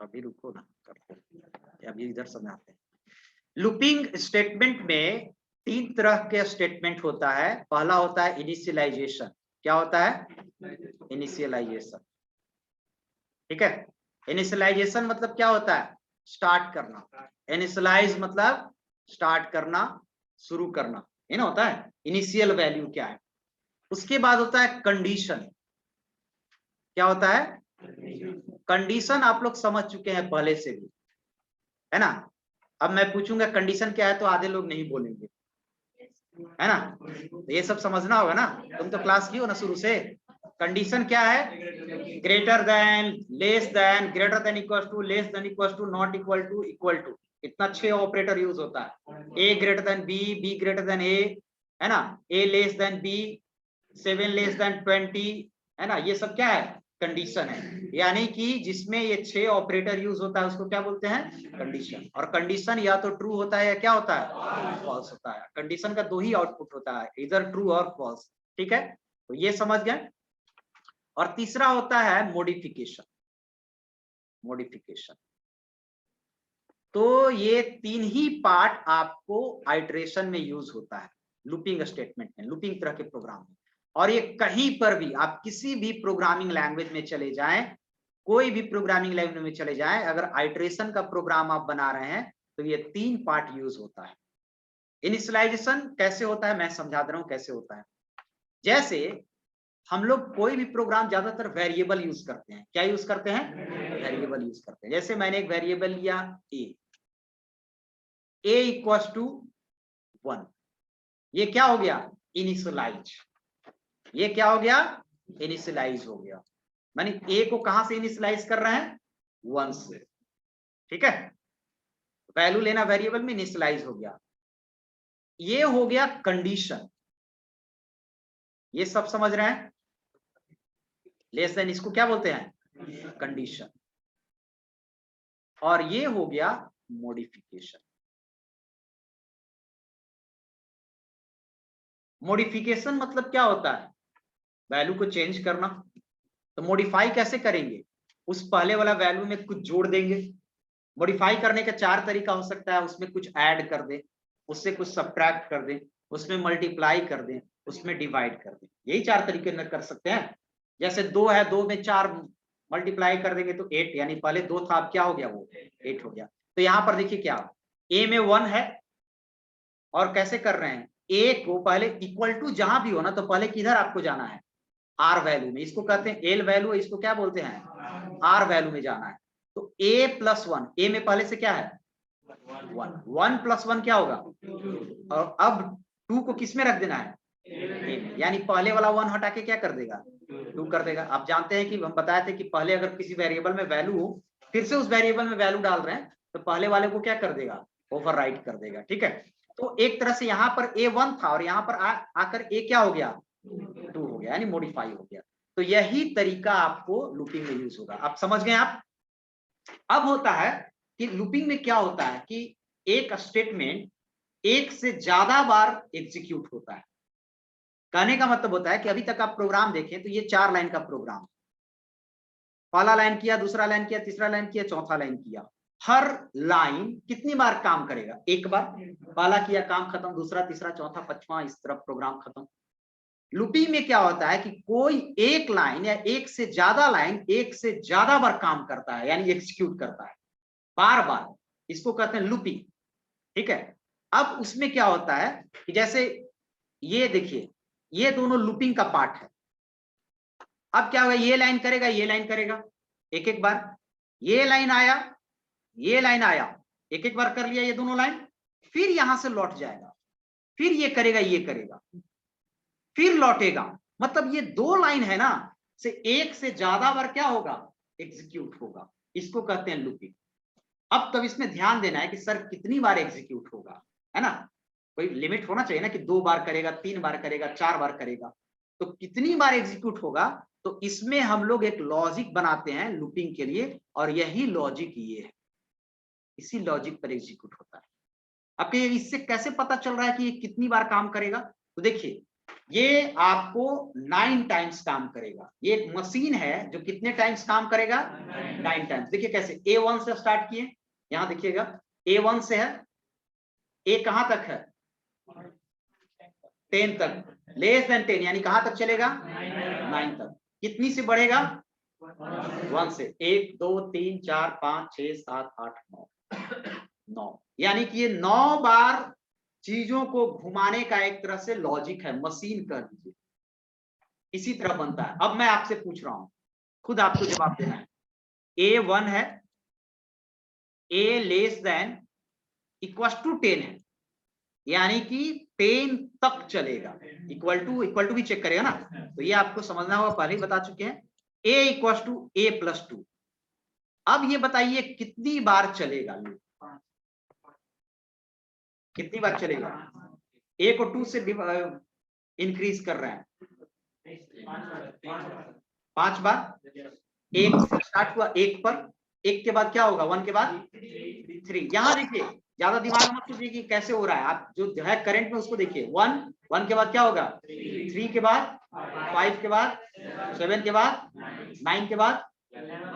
अभी रुको ना, करते हैं अभी, इधर समझाते हैं। लूपिंग स्टेटमेंट में 3 तरह के स्टेटमेंट होता है। पहला होता है इनिशियलाइजेशन। क्या होता है? इनिशियलाइजेशन। ठीक है, इनिशियलाइजेशन मतलब क्या होता है? स्टार्ट करना। इनिशियलाइज मतलब स्टार्ट करना, शुरू करना, ये ना होता है इनिशियल वैल्यू क्या है। उसके बाद होता है कंडीशन। क्या होता है? कंडीशन आप लोग समझ चुके हैं पहले से भी, है ना। अब मैं पूछूंगा कंडीशन क्या है तो आधे लोग नहीं बोलेंगे, है ना। तो ये सब समझना होगा ना, तुम तो क्लास की हो ना शुरू से। कंडीशन क्या है? Greater than, less than, greater than equal to, less than equal to, not equal to, equal to. इतना 6 ऑपरेटर यूज होता है। A greater than B, B greater than A, है ना, A less than B, 7 less than 20, है ना। ये सब क्या है? कंडीशन है। यानी कि जिसमें ये 6 ऑपरेटर यूज होता है उसको क्या बोलते हैं? कंडीशन। और कंडीशन या तो ट्रू होता है या क्या होता है? फॉल्स होता है। कंडीशन का 2 ही आउटपुट होता है, इधर ट्रू और फॉल्स। ठीक है, तो ये समझ गए। और तीसरा होता है मॉडिफिकेशन। मॉडिफिकेशन, तो ये 3 ही पार्ट आपको आइटरेशन में यूज होता है, लूपिंग स्टेटमेंट में, लूपिंग तरह के प्रोग्राम में। और ये कहीं पर भी आप किसी भी प्रोग्रामिंग लैंग्वेज में चले जाएं, कोई भी प्रोग्रामिंग लैंग्वेज में चले जाएं, अगर आइटरेशन का प्रोग्राम आप बना रहे हैं तो ये 3 पार्ट यूज होता है। इनिशियलाइजेशन कैसे होता है मैं समझा दे रहा हूं कैसे होता है। जैसे हम लोग कोई भी प्रोग्राम ज्यादातर वेरिएबल यूज करते हैं। क्या यूज करते हैं? वेरिएबल यूज करते हैं। जैसे मैंने एक वेरिएबल लिया ए इक्वल टू 1, ये क्या हो गया? इनिशियलाइज। ये क्या हो गया? इनिशियलाइज हो गया। माने ए को कहां से इनिशियलाइज कर रहे हैं? 1 से। ठीक है, वैल्यू लेना वेरिएबल में, इनिशियलाइज हो गया। ये हो गया कंडीशन। ये सब समझ रहे हैं? लेस देन इसको क्या बोलते हैं? कंडीशन। और ये हो गया मॉडिफिकेशन। मॉडिफिकेशन मतलब क्या होता है? वैल्यू को चेंज करना। तो मॉडिफाई कैसे करेंगे? उस पहले वाला वैल्यू में कुछ जोड़ देंगे। मॉडिफाई करने का 4 तरीका हो सकता है। उसमें कुछ ऐड कर दें, उससे कुछ सब्ट्रैक्ट कर दें, उसमें मल्टीप्लाई कर दें, उसमें डिवाइड कर दें। यही 4 तरीके में कर सकते हैं। जैसे 2 है, 2 में 4 मल्टीप्लाई कर देंगे तो 8, यानी पहले 2 था, अब क्या हो गया? वो 8 हो गया। तो यहां पर देखिए क्या, ए में 1 है और कैसे कर रहे हैं? ए को पहले इक्वल टू जहां भी हो ना, तो पहले किधर आपको जाना है? आर वैल्यू में। इसको कहते हैं एल वैल्यू, इसको क्या बोलते हैं? आर वैल्यू में जाना है। तो ए प्लस 1, ए में पहले से क्या है? 1, 1 प्लस 1 क्या होगा? और अब 2 को किस में रख देना है? ए में। यानी पहले वाला 1 हटा के क्या कर देगा? 2 कर देगा। आप जानते हैं कि हम बताए थे कि पहले अगर किसी वेरिएबल में वैल्यू हो, फिर से उस वेरिएबल में वैल्यू डाल रहे हैं, तो पहले वाले को क्या कर देगा? ओवरराइट कर देगा। ठीक है, तो एक तरह से यहाँ पर ए 1 था और यहाँ पर आकर ए क्या हो गया? 2 हो गया, यानी मॉडिफाई हो गया। तो यही तरीका आपको लूपिंग में यूज होगा। आप समझ गए आप? अब होता है कि लूपिंग में क्या होता है कि एक स्टेटमेंट एक से ज्यादा बार एग्जीक्यूट होता है। कहने का मतलब होता है कि अभी तक आप प्रोग्राम देखें तो ये 4 लाइन का प्रोग्राम, पहला लाइन किया, दूसरा लाइन किया, तीसरा लाइन किया, चौथा लाइन किया। हर लाइन कितनी बार काम करेगा? एक बार। पहला किया, काम खत्म, दूसरा, तीसरा, चौथा, पांचवा, इस तरफ प्रोग्राम खत्म। लूपिंग में क्या होता है कि कोई एक लाइन या एक से ज्यादा लाइन एक से ज्यादा बार काम करता है, यानी एग्जीक्यूट करता है बार बार। इसको कहते हैं लूपिंग। ठीक है, अब उसमें क्या होता है कि जैसे ये देखिए, ये दोनों लूपिंग का पार्ट है। अब क्या होगा? ये लाइन करेगा, ये लाइन करेगा, एक एक बार। ये लाइन आया, ये लाइन आया, एक एक बार कर लिया ये दोनों लाइन। फिर यहां से लौट जाएगा, फिर ये करेगा, ये करेगा, फिर लौटेगा। मतलब ये 2 लाइन है ना, से एक से ज्यादा बार क्या होगा? एग्जीक्यूट होगा। इसको कहते हैं लूपिंग। अब तब इसमें ध्यान देना है कि सर कितनी बार एग्जीक्यूट होगा, है ना। कोई लिमिट होना चाहिए ना कि 2 बार करेगा, 3 बार करेगा, 4 बार करेगा। तो कितनी बार एग्जीक्यूट होगा, तो इसमें हम लोग एक लॉजिक बनाते हैं लूपिंग के लिए, और यही लॉजिक ये है। इसी लॉजिक पर एग्जीक्यूट होता है। आपके इससे कैसे पता चल रहा है कि ये कितनी बार काम करेगा? तो देखिए, ये आपको 9 टाइम्स काम करेगा। ये एक मशीन है जो कितने टाइम्स काम करेगा? 9 टाइम्स। देखिए कैसे, A1 से स्टार्ट किए, यहां देखिएगा A1 से है, A कहां तक है? 10 तक, लेस देन 10 यानी कहां तक चलेगा? 9 तक। कितनी से बढ़ेगा? 1 से। 1 2 3 4 5 6 7 8 9, यानी कि ये 9 बार चीजों को घुमाने का एक तरह से लॉजिक है, मशीन कर दीजिए, इसी तरह बनता है। अब मैं आपसे पूछ रहा हूं, खुद आपको जवाब देना है। A1 है, A less than equal to 10 है, यानी कि 10 तक चलेगा। इक्वल टू भी चेक करेगा ना, तो ये आपको समझना होगा, पहले ही बता चुके हैं। A equal to A+2। अब ये बताइए कितनी बार चलेगा लूप? कितनी बार चलेगा? A को 2 से इंक्रीज कर रहे हैं, 5 बार। 1 से स्टार्ट हुआ, 1 पर, 1 के बाद क्या होगा? 1 के बाद 3। यहां देखिए, ज्यादा दिमाग मत कीजिए कि कैसे हो रहा है, आप जो है करंट में उसको देखिए। 1 के बाद क्या होगा? 3 के बाद 5 के बाद 7 के बाद 9 के बाद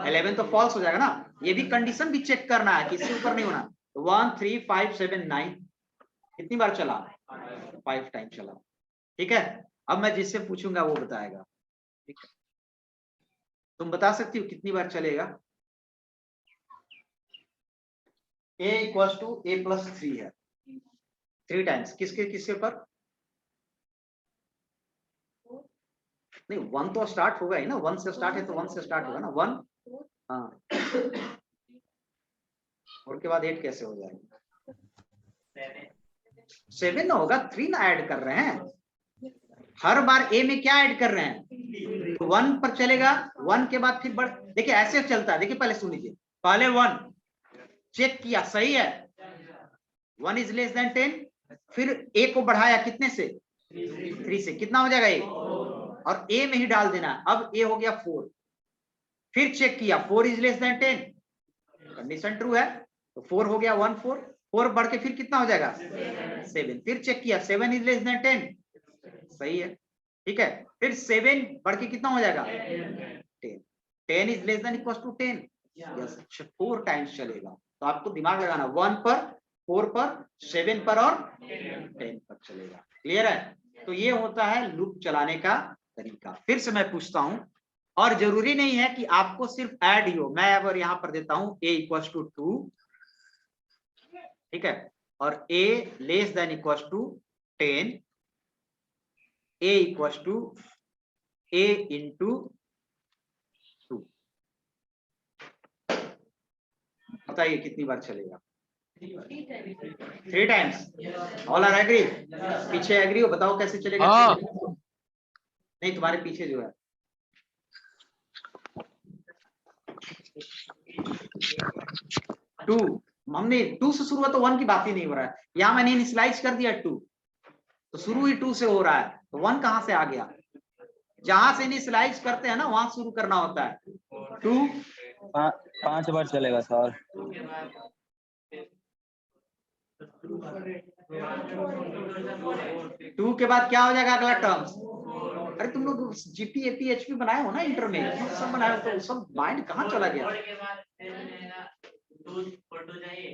11 तो फॉल्स हो जाएगा ना। ये भी कंडीशन भी चेक करना है कि इससे ऊपर नहीं होना। 1 3 5 7 9 कितनी बार चला? 5 टाइम चला। ठीक है, अब मैं जिससे पूछूंगा वो बताएगा। ठीक है, तुम बता सकती हो कितनी बार चलेगा? A इक्वल टू A+3 है, 3 टाइम्स। किसके किसके ऊपर? नहीं, 1 तो स्टार्ट होगा ही ना, 1 से स्टार्ट है तो 1 से स्टार्ट होगा ना। 1, हाँ, और के बाद 8 कैसे हो जाएगा? 7 ना होगा, 3 ना ऐड कर रहे हैं। हर बार A में क्या ऐड कर रहे हैं? तो 1 पर चलेगा, 1 के बाद फिर देखिए ऐसे चलता है। देखिए पहले सुन लीजिए, पहले 1 चेक किया, सही है, 1 इज लेस देन 10, फिर A को बढ़ाया कितने से? 3 से। कितना हो जाएगा A? और A में ही डाल देना। अब A हो गया 4, फिर चेक किया 4 is less then 10, condition true है, तो 4 हो गया, 1 4, 4 बढ़ के फिर कितना हो जाएगा? 7, फिर चेक किया 7 इज लेस देन 10, सही है, ठीक है, फिर 7 बढ़ के कितना हो जाएगा? 10, 10 is less than equal to 10, yes, 4 times चलेगा। तो आपको दिमाग लगाना, 1 पर, 4 पर, 7 पर और 10 पर चलेगा। क्लियर है? तो ये होता है लूप चलाने का तरीका। फिर से मैं पूछता हूं, और जरूरी नहीं है कि आपको सिर्फ ऐड ही हो। मैं अगर यहां पर देता हूं A इक्वल टू 2, ठीक है, और A less than equal to 10, A equal to A into 2, बताइए कितनी बार चलेगा? 3 टाइम्स। All are agree? पीछे एग्री हो? बताओ कैसे चलेगा? हाँ। नहीं, तुम्हारे पीछे जो है 2, हमने 2 से शुरू हुआ तो 1 की बात ही नहीं हो रहा है। यहां मैंने इनिशियलाइज कर दिया 2, तो शुरू ही 2 से हो रहा है, तो 1 कहां से आ गया? जहां से इनिशियलाइज करते हैं ना वहां शुरू करना होता है। 2 5 बार चलेगा सर। 2 के बाद क्या हो जाएगा अगला टर्म्स? अरे तुम लोग जीपी एपी एचपी बनाए हो ना इंटर में, सब बनाए हो, तो सब माइंड कहाँ चला गया?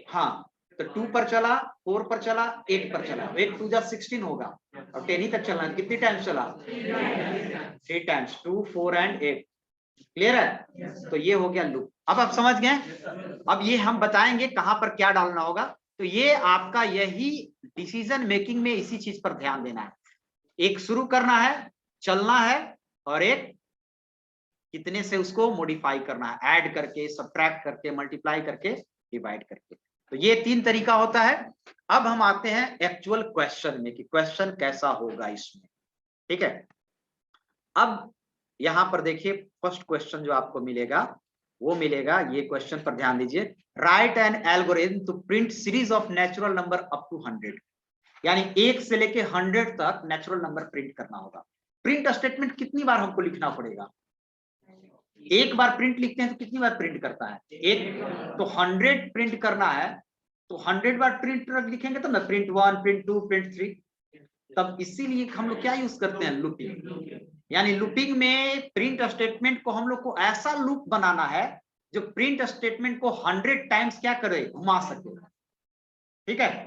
हाँ, तो 2 पर चला, 4 पर चला, 8 पर चला, 8 2 जा 16 होगा, और 10 ही तक चलना। कितनी टाइम्स चला? 3 टाइम्स, 2 4 एंड 8। क्लियर है? तो ये हो गया लूप। अब आप समझ गए। अब ये हम बताएंगे कहां पर क्या डालना होगा। तो ये आपका यही डिसीजन मेकिंग में इसी चीज पर ध्यान देना है। एक शुरू करना है, चलना है, और एक कितने से उसको मॉडिफाई करना है, ऐड करके, सब्ट्रैक्ट करके, मल्टीप्लाई करके, डिवाइड करके। तो ये 3 तरीका होता है। अब हम आते हैं एक्चुअल क्वेश्चन में कि क्वेश्चन कैसा होगा इसमें। ठीक है, अब यहां पर देखिए फर्स्ट क्वेश्चन जो आपको मिलेगा वो मिलेगा, ये क्वेश्चन पर ध्यान दीजिए। Write an algorithm to print series of natural number up to 100, यानी 1 से लेके 100 तक नेचुरल नंबर प्रिंट करना होगा। प्रिंट स्टेटमेंट कितनी बार हमको लिखना पड़ेगा? एक बार प्रिंट लिखते हैं तो कितनी बार प्रिंट करता है? एक। तो 100 प्रिंट करना है तो 100 बार प्रिंट लिखेंगे तब ना, प्रिंट 1 प्रिंट 2 प्रिंट 3। तब इसीलिए हम लोग क्या यूज करते हैं, लूपिंग। यानी लूपिंग में प्रिंट स्टेटमेंट को हम लोग को ऐसा लूप बनाना है जो प्रिंट स्टेटमेंट को 100 टाइम्स क्या करे, घुमा सके। ठीक है,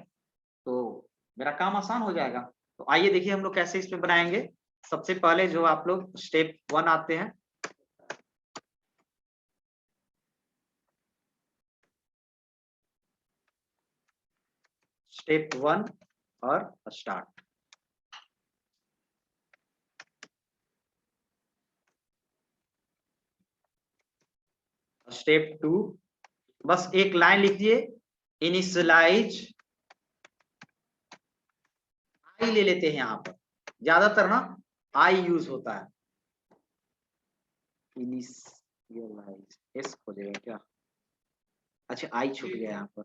तो मेरा काम आसान हो जाएगा। तो आइए देखिए हम लोग कैसे इसमें बनाएंगे। सबसे पहले जो आप लोग स्टेप 1 आते हैं, स्टेप 1 और स्टार्ट। स्टेप 2, बस एक लाइन लिखिए, इनिशियलाइज आई ले लेते हैं। यहाँ पर ज्यादातर ना आई यूज होता है। इनिशियलाइज एस खोजेगा क्या, अच्छा आई छूट गया यहाँ पर।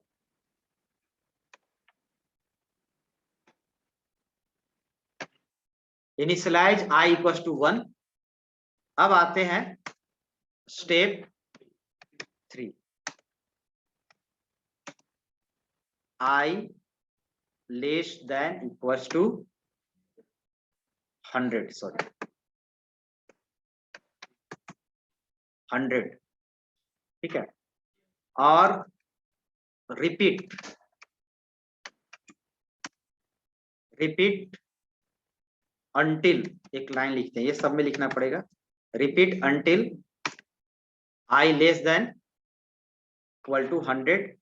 Initialize I equal to 1। अब आते हैं step 3, I less than equal to 100, sorry 100। ठीक है, और रिपीट अंटिल, एक लाइन लिखते हैं, ये सब में लिखना पड़ेगा, repeat until I less than equal to 100।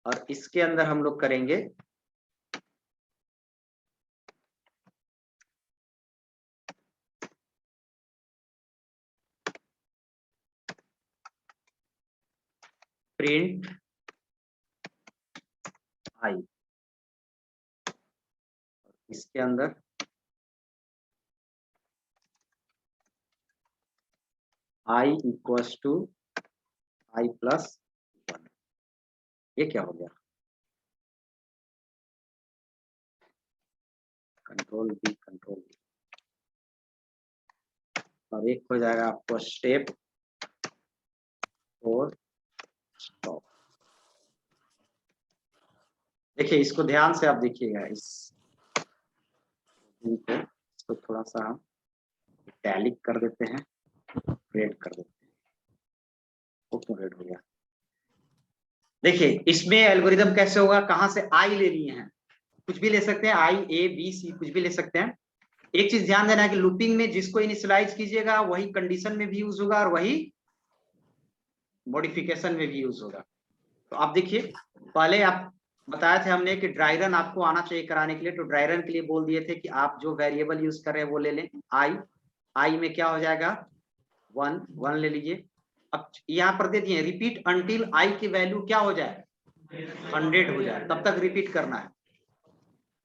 और इसके अंदर हम लोग करेंगे प्रिंट आई, इसके अंदर I equals to I plus 1। ये क्या हो गया, कंट्रोल बी, और एक हो जाएगा आपको स्टेप 4 स्टॉप। देखिए इसको ध्यान से आप देखिएगा, इसको थोड़ा सा हम इटैलिक कर देते हैं, रेड कर देते हैं। वो क्यों रेड हो गया, देखिए इसमें एल्गोरिदम कैसे होगा, कहां से आई ले लिए हैं, कुछ भी ले सकते हैं, आई ए बी सी कुछ भी ले सकते हैं। एक चीज ध्यान देना है कि लूपिंग में जिसको इनिशियलाइज कीजिएगा वही कंडीशन में भी यूज होगा और वही मॉडिफिकेशन में भी यूज होगा। तो आप देखिए, पहले आप बताया थे हमने कि ड्राई रन आपको आना चाहिए कराने के लिए, तो ड्राई रन के लिए बोल दिए थे कि आप जो वेरिएबल यूज कर रहे हैं वो ले लें। आई में क्या हो जाएगा 1 ले लीजिए। अब यहाँ पर दे दिए रिपीट अंटिल आई की वैल्यू क्या हो जाए 100 हो जाए, तब तक रिपीट करना है।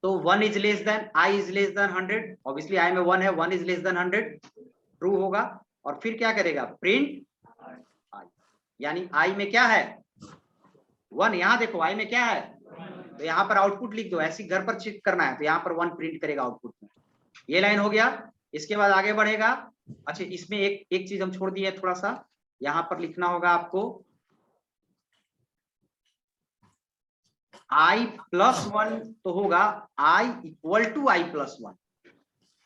तो 1 is less than I is less than 100, obviously I में 1 है, 1 इज लेस देन 100 ट्रू होगा। और फिर क्या करेगा, प्रिंट आई, यानी आई में क्या है 1। यहाँ देखो आई में क्या है, तो यहाँ पर आउटपुट लिख दो, ऐसी घर पर चेक करना है, तो यहाँ पर 1 प्रिंट करेगा आउटपुट में। ये लाइन हो गया, इसके बाद आगे बढ़ेगा। अच्छा इसमें एक चीज हम छोड़ दिए थोड़ा सा, यहाँ पर लिखना होगा आपको आई प्लस 1 तो होगा आई इक्वल टू आई प्लस 1,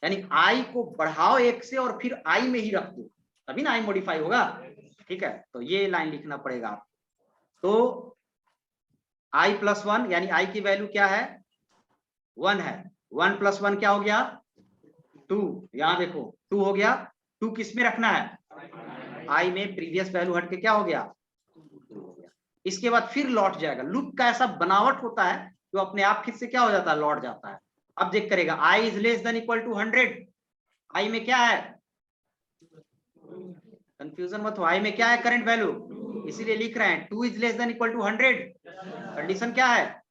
यानी आई को बढ़ाओ 1 से और फिर आई में ही रख दो, तभी ना आई मॉडिफाई होगा। ठीक है, तो ये लाइन लिखना पड़ेगा आपको। तो आई प्लस 1 यानी आई की वैल्यू क्या है 1 है, 1 प्लस 1 क्या हो गया 2, यहां देखो 2 हो गया। 2 किस में रखना है आई में, प्रीवियस वैल्यू हट के क्या हो गया 2 हो गया। इसके बाद फिर लौट जाएगा, लूप का ऐसा बनावट होता है जो अपने आप खुद से क्या हो जाता है लौट जाता है। अब चेक करेगा I is less than equal to 100, I में क्या है, कंफ्यूजन मत हो, आई में क्या है करंट वैल्यू, इसीलिए लिख रहे हैं 2 is less than equal to 100। Condition क्या है,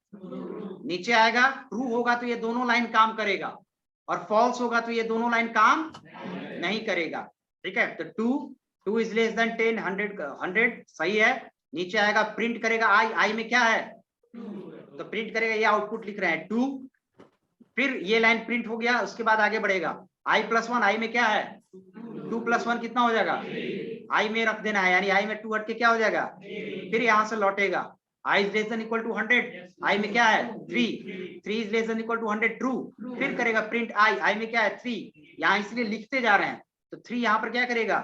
नीचे आएगा ट्रू होगा तो ये दोनों लाइन काम करेगा, और फॉल्स होगा तो ये दोनों लाइन काम नहीं करेगा। ठीक है, तो 2 इज लेस देन 10, 100 सही है। नीचे आएगा प्रिंट करेगा आई में क्या है तो प्रिंट करेगा, ये आउटपुट लिख रहे हैं 2। फिर ये लाइन प्रिंट हो गया, उसके बाद आगे बढ़ेगा आई प्लस 1, आई में क्या है 2 प्लस 1 कितना हो जाएगा, आई में रख देना है, यानी आई में 2 हट के क्या हो जाएगा, फिर यहां से लौटेगा i is less than equal to 100, i में क्या है 3 is less than equal to 100 true, फिर करेगा प्रिंट i में क्या है 3, यहाँ इसलिए लिखते जा रहे हैं तो 3 यहाँ पर क्या करेगा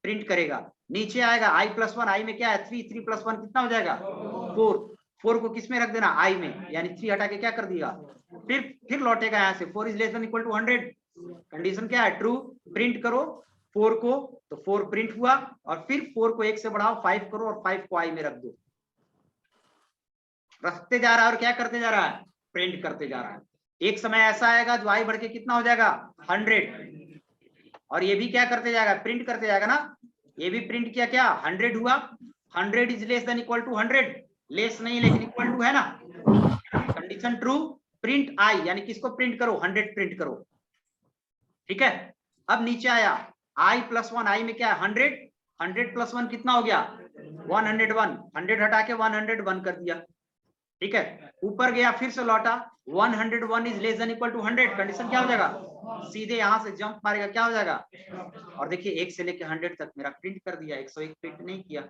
प्रिंट करेगा, नीचे आएगा i प्लस 1, i में क्या है 3 प्लस 1 कितना हो जाएगा 4 को किस में रख देना i में, यानी 3 हटा के क्या कर दिया, फिर लौटेगा यहाँ से 4 is less than equal to 100, condition क्या है ट्रू, प्रिंट करो 4 को, तो 4 प्रिंट हुआ और फिर 4 को 1 से बढ़ाओ 5 करो और 5 को i में रख दो, रखते जा रहा है और क्या करते जा रहा है प्रिंट करते जा रहा है। एक समय ऐसा आएगा जो i बढ़ के कितना हो जाएगा 100, और ये भी क्या करते जाएगा प्रिंट करते जाएगा ना, ये भी प्रिंट किया क्या 100 हुआ, 100 is less than equal to 100, less नहीं लेकिन इक्वल टू है ना, कंडीशन ट्रू, प्रिंट i यानी किसको प्रिंट करो 100 प्रिंट करो, ठीक है। अब नीचे आया i प्लस 1, i में क्या है 100 प्लस 1 कितना हो गया 101, 100 हटा के 101 कर दिया, ठीक है। ऊपर गया फिर से लौटा 101 is less than equal to 100, condition क्या हो जाएगा, सीधे यहां से जंप मारेगा क्या हो जाएगा, और देखिए 1 से लेके 100 तक मेरा प्रिंट कर दिया, 101 प्रिंट नहीं किया।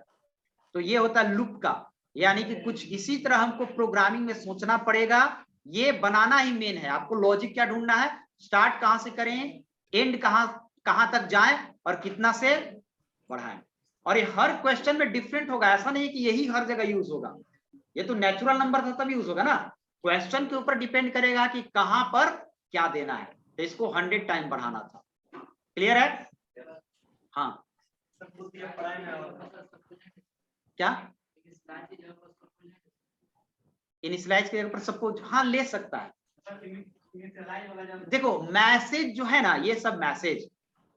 तो ये होता है लूप का, यानी कि कुछ इसी तरह हमको प्रोग्रामिंग में सोचना पड़ेगा, ये बनाना ही मेन है। आपको लॉजिक क्या ढूंढना है, स्टार्ट कहां से करें, एंड कहां तक जाएं और कितना से बढ़ाएं, और ये हर क्वेश्चन में डिफरेंट होगा, ऐसा नहीं कि यही हर जगह यूज होगा, ये तो नेचुरल नंबर था तब यूज होगा ना, क्वेश्चन के ऊपर डिपेंड करेगा कि कहां पर क्या देना है, तो इसको 100 टाइम बढ़ाना था, क्लियर है। हाँ क्या इनिशियलाइज के ऊपर सपोज, हाँ ले सकता है। देखो मैसेज जो है ना, ये सब मैसेज,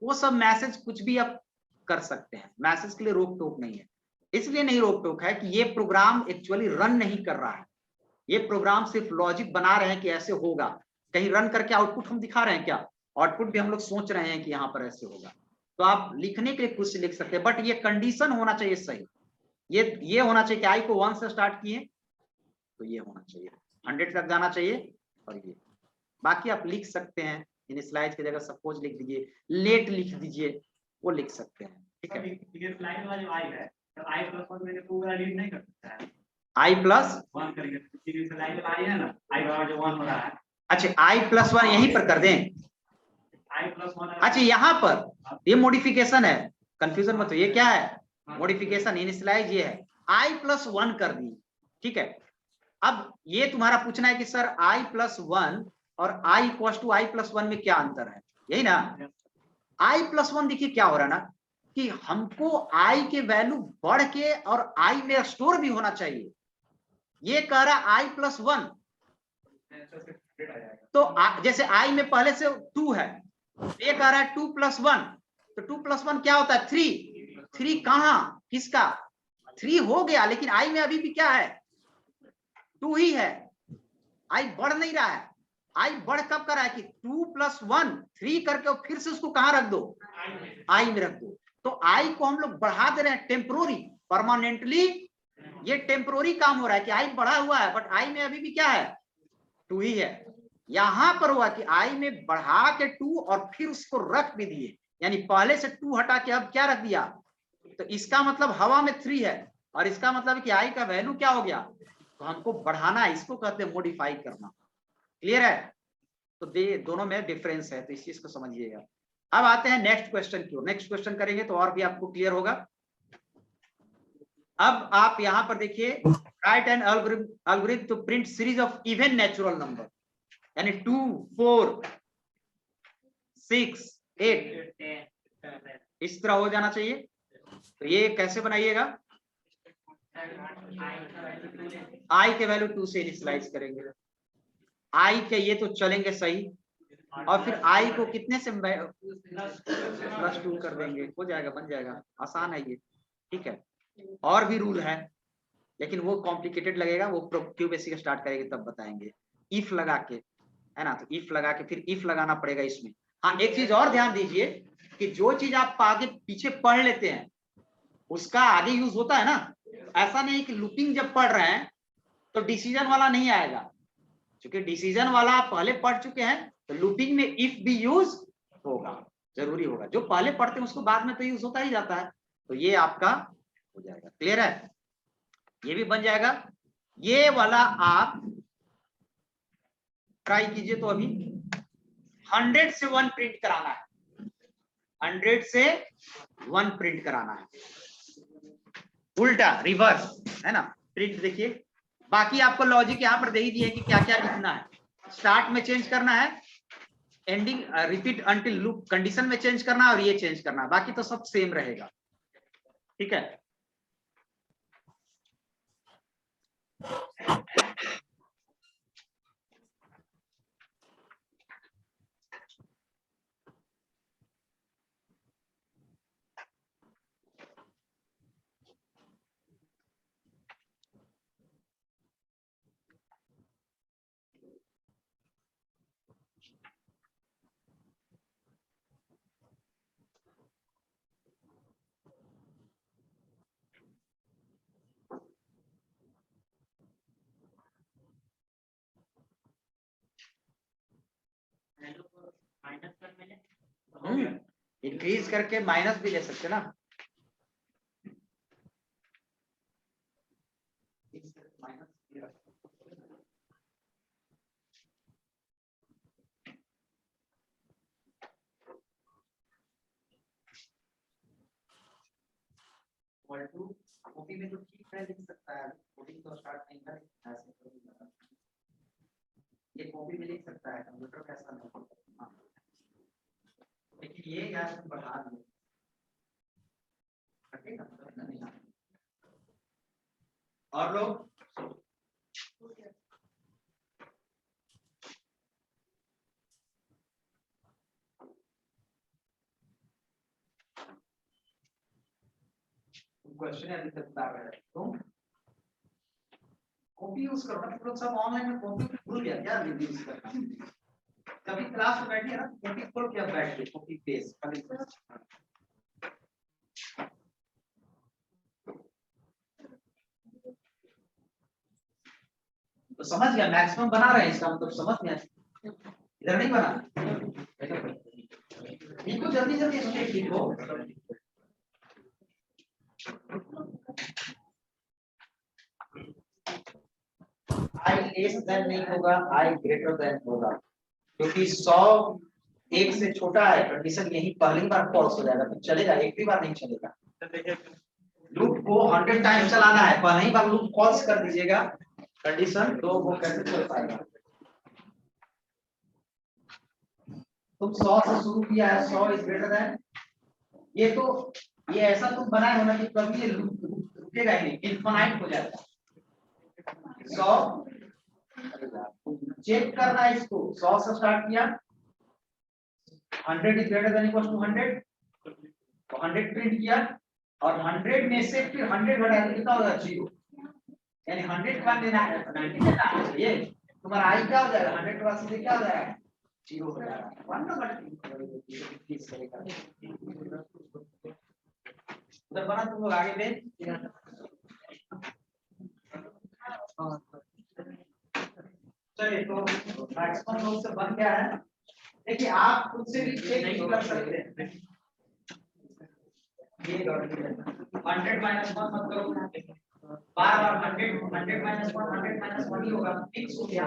वो सब मैसेज कुछ भी आप कर सकते हैं, मैसेज के लिए रोक टोक नहीं है, इसलिए नहीं रोक टोक है कि ये प्रोग्राम एक्चुअली रन नहीं कर रहा है, ये प्रोग्राम सिर्फ लॉजिक बना रहे हैं कि ऐसे होगा, कहीं रन करके आउटपुट हम दिखा रहे हैं क्या, आउटपुट भी हम लोग सोच रहे हैं कि यहाँ पर ऐसे होगा, तो आप लिखने के लिए कुछ लिख सकते हैं, बट ये कंडीशन होना चाहिए सही, ये होना चाहिए कि आई को 1 से स्टार्ट किए तो ये होना चाहिए 100 तक जाना चाहिए, और ये बाकी आप लिख सकते हैं, इनिशियलाइज की जगह सपोज लिख दीजिए, लेट लिख दीजिए, वो लिख सकते हैं, ठीक है। ये स्लाइड वाला जो आई है, तो आई प्लस 1 में पूरा रीड नहीं कर सकता है, आई प्लस 1 करेंगे, ये स्लाइड वाला आई है ना, आई बराबर जो 1 हो रहा है, अच्छा आई प्लस 1 यहीं पर कर दें, आई प्लस 1, अच्छा यहाँ पर ये मॉडिफिकेशन है, कंफ्यूजन मत हो, ये क्या है मॉडिफिकेशन, इनिशियलाइज ये है, आई प्लस 1 कर दी, ठीक है। अब ये तुम्हारा पूछना है कि सर आई प्लस 1 और आई इक्वल टू आई प्लस 1 में क्या अंतर है, यही ना, आई प्लस 1 देखिए क्या हो रहा है ना, कि हमको आई के वैल्यू बढ़ के और आई में स्टोर भी होना चाहिए, ये कह रहा है आई प्लस 1, तो जैसे आई में पहले से 2 है, ये कह रहा है 2 प्लस 1, तो 2 प्लस 1 क्या होता है 3 कहां किसका 3 हो गया, लेकिन आई में अभी भी क्या है 2 ही है, आई बढ़ नहीं रहा है, आई बढ़ कब कर रहा है कि 2 प्लस 1 3 करके और फिर से उसको कहां रख दो आई में रख दो, तो आई को हम लोग बढ़ा दे रहे हैं टेम्पोररी, परमानेंटली ये टेम्पोररी काम हो रहा है कि आई बढ़ा हुआ है, बट आई में अभी भी क्या है 2 ही है, यहां पर हुआ कि आई में बढ़ा के 2 और फिर उसको रख भी दिए, यानी पहले से 2 हटा के अब क्या रख दिया, तो इसका मतलब हवा में 3 है, और इसका मतलब कि आई का वैल्यू क्या हो गया, तो हमको बढ़ाना है, इसको कहते हैं मॉडिफाई करना, क्लियर है। तो दोनों में डिफरेंस है, तो इस चीज को समझिएगा। अब आते हैं नेक्स्ट क्वेश्चन की ओर, नेक्स्ट क्वेश्चन करेंगे तो और भी आपको क्लियर होगा। अब आप यहां पर देखिए, write an algorithm to print series of even natural number, यानी 2 4 6 8 इस तरह हो जाना चाहिए, तो ये कैसे बनाइएगा, आई के वैल्यू 2 से इनिशियलाइज करेंगे, आई के ये तो चलेंगे सही, और फिर आई को कितने से प्लस 2 कर देंगे, हो जाएगा, बन जाएगा, आसान है ये, ठीक है। और भी रूल है लेकिन वो कॉम्प्लिकेटेड लगेगा, वो क्यूबेसिक स्टार्ट करेंगे तब बताएंगे, इफ लगा के, है ना, तो इफ लगा के फिर इफ लगाना पड़ेगा इसमें। हाँ एक चीज और ध्यान दीजिए कि जो चीज आप आगे पीछे पढ़ लेते हैं उसका आगे यूज होता है ना, ऐसा नहीं कि लूपिंग जब पढ़ रहे हैं तो डिसीजन वाला नहीं आएगा, क्योंकि डिसीजन वाला आप पहले पढ़ चुके हैं, तो लूपिंग में इफ भी यूज होगा, जरूरी होगा, जो पहले पढ़ते हैं उसको बाद में तो यूज होता ही जाता है, तो ये आपका हो जाएगा, क्लियर है। ये भी बन जाएगा। ये वाला आप ट्राई कीजिए। तो अभी 100 से 1 प्रिंट कराना है, 100 से 1 प्रिंट कराना है, उल्टा रिवर्स है ना। प्रिंट देखिए, बाकी आपको लॉजिक यहाँ पर दे ही दिया है कि क्या क्या लिखना है। स्टार्ट में चेंज करना है, ending repeat until loop condition में चेंज करना है, और ये चेंज करना है, बाकी तो सब सेम रहेगा। ठीक है, माइनस कर मैंने इंक्रीज करके माइनस भी ले सकते ना। कॉपी में तो ठीक है लिख सकता है, कोडिंग तो स्टार्ट नहीं कर ऐसे तो ये कॉपी में लिख सकता है, कंप्यूटर में ऐसा नहीं होता। लेकिन ये यार बढ़ा दिए और लोग क्वेश्चन है अभी तक बता रहे हैं तो कॉपी यूज करो ना। तुम लोग सब ऑनलाइन में कॉपी भूल गया क्या यूज करना? कभी क्लास में बैठिए ना, कॉपी खोल के बैठिए, कॉपी पेस्ट खाली। तो समझ गया, मैक्सिमम बना रहे हैं, इसका मतलब समझ गया। इधर नहीं बना, इनको जल्दी जल्दी इसमें लिखो। आई लेस देन नहीं होगा, आई ग्रेटर देन होगा, क्योंकि 100 1 से छोटा है, कंडीशन यही पहली बार फॉल्स हो जाएगा, तो चलेगा, एक भी बार नहीं चलेगा। लूप को 100 टाइम चलाना है, पहली बार लूप फॉल्स कर दीजिएगा कंडीशन, तो वो कैसे चल पाएगा। तुम 100 से शुरू किया है, 100 इज ग्रेटर देन, ये तो ये ऐसा तुम बनाए हो ना कि कभी ये रुकेगा ही नहीं, इनफाइनाइट हो जाएगा। 100 चेक करना है इसको, 100 से स्टार्ट किया, 100 is greater than equal to 100, तो 100 प्रिंट किया, और 100 में से फिर 100 घटा कितना होगा, 0, यानी 100 का 99 आना चाहिए। तुम्हारा आई क्या हो जाएगा, 100 के बाद सीधे क्या हो जाएगा, 0 हो जाएगा। 1 नंबर उधर बना, तुम लोग आगे देख। चलिए, तो मैक्सिमम लोग से बन गया है। देखिए, आप खुद से भी चेक नहीं कर सकते हैं। ये 100 माइनस 1 मत करो, बार बार 100 माइनस 1 100 माइनस 1 ही होगा, फिक्स हो गया।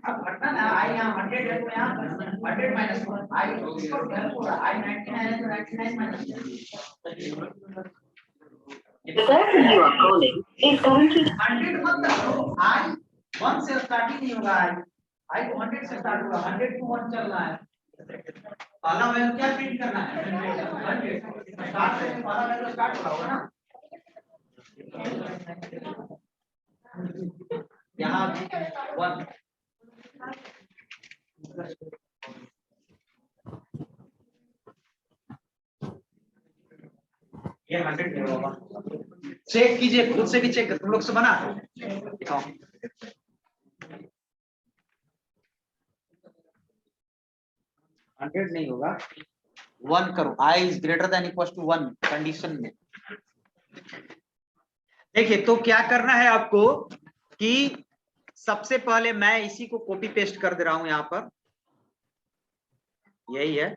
अब घटना ना आई यहाँ 100 है, तो यहाँ 100 माइनस 1 आई इसको हेल्प हो रहा, आई 99 है तो 99 minus The person you are calling is currently 100 मत करो, आई 1 से स्टार्ट ही नहीं होगा, आई को 100 से स्टार्ट होगा, 100 to 1 चल रहा है। पहला वैल्यू क्या प्रिंट करना है, 100 स्टार्ट से पहला वैल्यू स्टार्ट होगा ना, यहाँ 1 ये 100 होगा। चेक कीजिए, खुद से भी चेक, तुम लोग से बना दिखाओ। नहीं होगा, 1 करो, I is greater than equal to 1 condition में। देखिए, तो क्या करना है आपको कि सबसे पहले मैं इसी को कॉपी पेस्ट कर दे रहा हूं, यहां पर यही है,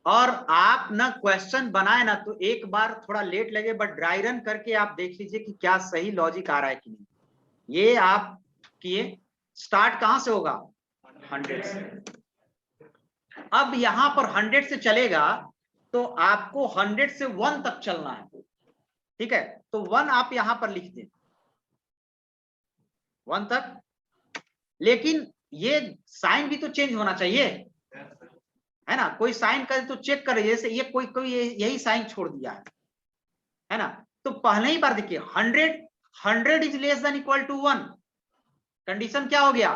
और आप ना क्वेश्चन बनाए ना तो एक बार थोड़ा लेट लगे बट ड्राई रन करके आप देख लीजिए कि क्या सही लॉजिक आ रहा है कि नहीं। ये आप किए, स्टार्ट कहां से होगा 100 से। अब यहां पर 100 से चलेगा तो आपको 100 से 1 तक चलना है, ठीक है। तो 1 आप यहां पर लिख दें 1 तक, लेकिन ये साइन भी तो चेंज होना चाहिए, है ना। कोई साइन करे तो चेक करे, जैसे ये कोई यही साइन छोड़ दिया है ना। तो पहले ही बार देखिए 100 is less than equal to 1, condition क्या हो गया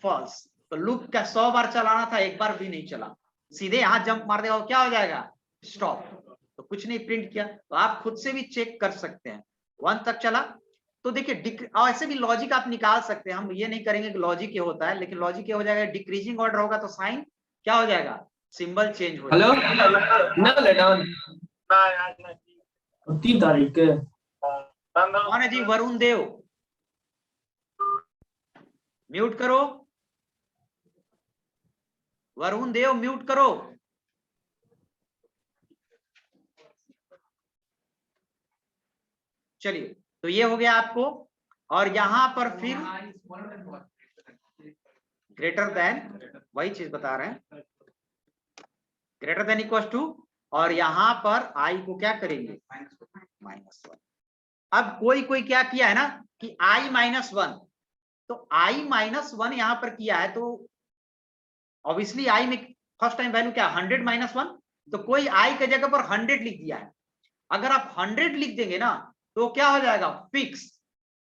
फॉल्स। तो लूप का 100 बार चलाना था, एक बार भी नहीं चला, सीधे यहां जंप मार देगा, क्या हो जाएगा स्टॉप। तो कुछ नहीं प्रिंट किया। तो आप खुद से भी चेक कर सकते हैं 1 तक चला। तो देखिए ऐसे भी लॉजिक आप निकाल सकते हैं, हम ये नहीं करेंगे कि लॉजिक ये होता है, लेकिन लॉजिक ये हो जाएगा डिक्रीजिंग ऑर्डर होगा तो साइन क्या हो जाएगा, सिंबल चेंज हो हेलो जाएगा। ना 3 तारीख के कौन है जी, वरुण देव, म्यूट करो, वरुण देव म्यूट करो। चलिए, तो ये हो गया आपको। और यहां पर फिर ग्रेटर देन, वही चीज बता रहे हैं, ग्रेटर देन इक्वल टू, और यहां पर आई को क्या करेंगे -1। अब कोई क्या किया है ना कि आई -1, तो आई -1 यहां पर किया है, तो ऑब्वियसली आई में फर्स्ट टाइम वैल्यू क्या 100 -1, तो कोई आई की जगह पर 100 लिख दिया है। अगर आप 100 लिख देंगे ना तो क्या हो जाएगा फिक्स,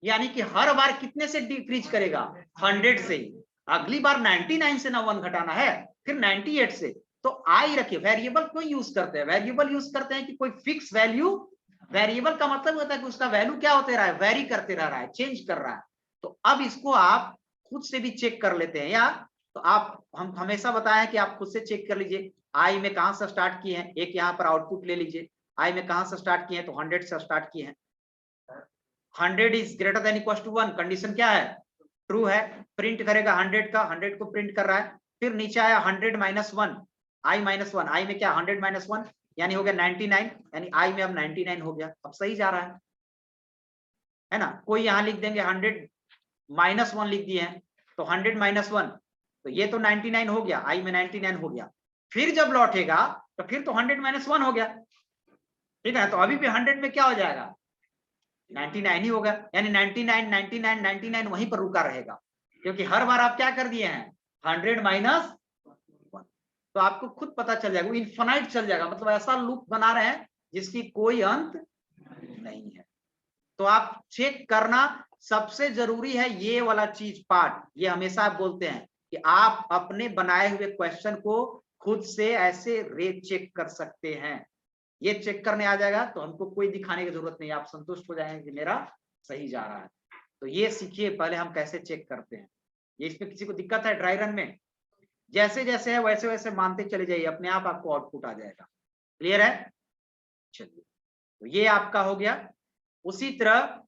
यानी कि हर बार कितने से डिक्रीज करेगा 100 से ही। अगली बार 99 से ना 1 घटाना है, फिर 98 से। तो आई रखिए, वेरिएबल क्यों यूज करते हैं, वेरिएबल यूज करते हैं कि कोई फिक्स वैल्यू, वेरिएबल का मतलब होता है कि उसका वैल्यू क्या होते रहा है, वेरी करते रह रहा है, चेंज कर रहा है। तो अब इसको आप खुद से भी चेक कर लेते हैं, या तो आप हम हमेशा बताया कि आप खुद से चेक कर लीजिए आई में कहां से स्टार्ट किए हैं। एक यहाँ पर आउटपुट ले लीजिए, आई में कहां से स्टार्ट किए हैं, तो 100 से स्टार्ट किए हैं। 100 is greater than equal to 1, condition क्या है ट्रू है, प्रिंट करेगा 100 का, 100 को प्रिंट कर रहा है। फिर नीचे आया 100 -1, आई -1, आई में क्या 100 -1 यानी हो गया 99, यानी आई में अब 99 हो गया, अब सही जा रहा है ना। कोई यहाँ लिख देंगे 100 -1 लिख दिए हैं, तो 100 -1, तो ये तो 99 हो गया, आई में 99 हो गया। फिर जब लौटेगा तो फिर तो 100 -1 हो गया, ठीक है। तो अभी भी 100 में क्या हो जाएगा 99 ही होगा, यानी 99 99 99 वहीं पर रुका रहेगा, क्योंकि हर बार आप क्या कर दिए हैं 100 -1। तो आपको खुद पता चल जाएगा, इनफाइनाइट चल जाएगा, मतलब ऐसा लूप बना रहे हैं जिसकी कोई अंत नहीं है। तो आप चेक करना सबसे जरूरी है, ये वाला चीज पार्ट, ये हमेशा आप बोलते हैं कि आप अपने बनाए हुए क्वेश्चन को खुद से ऐसे रेट चेक कर सकते हैं। ये चेक करने आ जाएगा तो हमको कोई दिखाने की जरूरत नहीं, आप संतुष्ट हो जाएंगे कि मेरा सही जा रहा है। तो ये सीखिए पहले हम कैसे चेक करते हैं। ये इसमें किसी को दिक्कत है ड्राई रन में, जैसे जैसे है वैसे वैसे मानते चले जाइए, अपने आप आपको आउटपुट आ जाएगा। क्लियर है, चलिए तो ये आपका हो गया। उसी तरह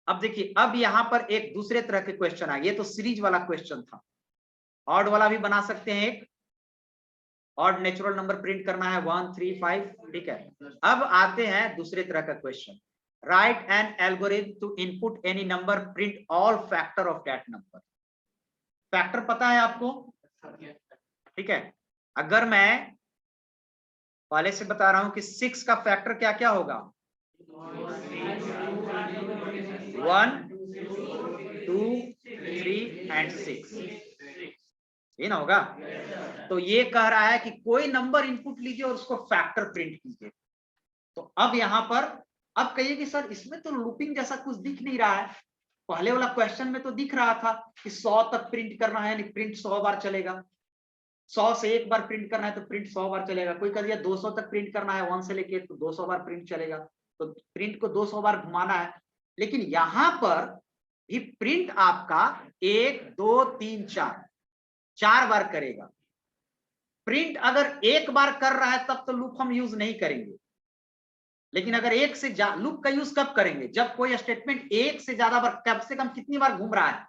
अब देखिए, अब यहां पर एक दूसरे तरह के क्वेश्चन आ गए, ये तो सीरीज वाला क्वेश्चन था, ऑड वाला भी बना सकते हैं, एक ऑड नेचुरल नंबर प्रिंट करना है 1 3 5, ठीक है। अब आते हैं दूसरे तरह का question, write an algorithm to input any number print all factor of that number. Factor पता है आपको, ठीक है। अगर मैं पहले से बता रहा हूं कि 6 का फैक्टर क्या क्या होगा 1 2 3 एंड 6, ये ना होगा। तो ये कह रहा है कि कोई नंबर इनपुट लीजिए और उसको फैक्टर प्रिंट कीजिए। तो अब यहां पर अब कहिए कि सर इसमें तो लूपिंग जैसा कुछ दिख नहीं रहा है, पहले वाला क्वेश्चन में तो दिख रहा था कि 100 तक प्रिंट करना है, यानी प्रिंट 100 बार चलेगा, 100 से एक बार प्रिंट करना है तो प्रिंट 100 बार चलेगा। कोई कह दिया 200 तक प्रिंट करना है 1 से लेके तो 200 बार प्रिंट चलेगा, तो प्रिंट को 200 बार घुमाना है। लेकिन यहां पर भी प्रिंट आपका 1 2 3 4 बार करेगा। प्रिंट अगर एक बार कर रहा है तब तो लूप हम यूज नहीं करेंगे, लेकिन अगर एक से लूप का यूज कब करेंगे, जब कोई स्टेटमेंट एक से ज्यादा बार, कम से कम कितनी बार घूम रहा है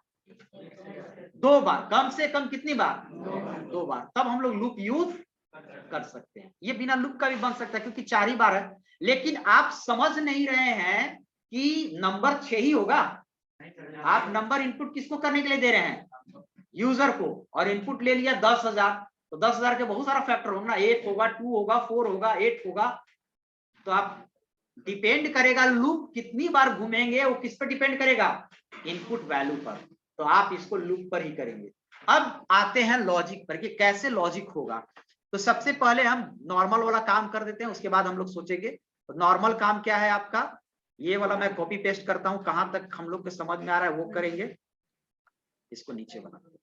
2 बार, कम से कम कितनी बार? 2 बार, तब हम लोग लूप यूज कर सकते हैं। ये बिना लूप का भी बन सकता है क्योंकि 4 ही बार है। लेकिन आप समझ नहीं रहे हैं कि नंबर 6 ही होगा। आप नंबर इनपुट किसको करने के लिए दे रहे हैं? यूजर को। और इनपुट ले लिया 10,000, तो 10,000 के बहुत सारा फैक्टर होगा ना, 1 होगा, 2 होगा, 4 होगा, 8 होगा। तो आप डिपेंड करेगा लूप कितनी बार घूमेंगे, वो किस पर डिपेंड करेगा? इनपुट वैल्यू पर। तो आप इसको लूप पर ही करेंगे। अब आते हैं लॉजिक पर कि कैसे लॉजिक होगा। तो सबसे पहले हम नॉर्मल वाला काम कर देते हैं, उसके बाद हम लोग सोचेंगे। तो नॉर्मल काम क्या है आपका? ये वाला मैं कॉपी पेस्ट करता हूं, कहां तक हम लोग के समझ में आ रहा है वो करेंगे। इसको नीचे बना दो।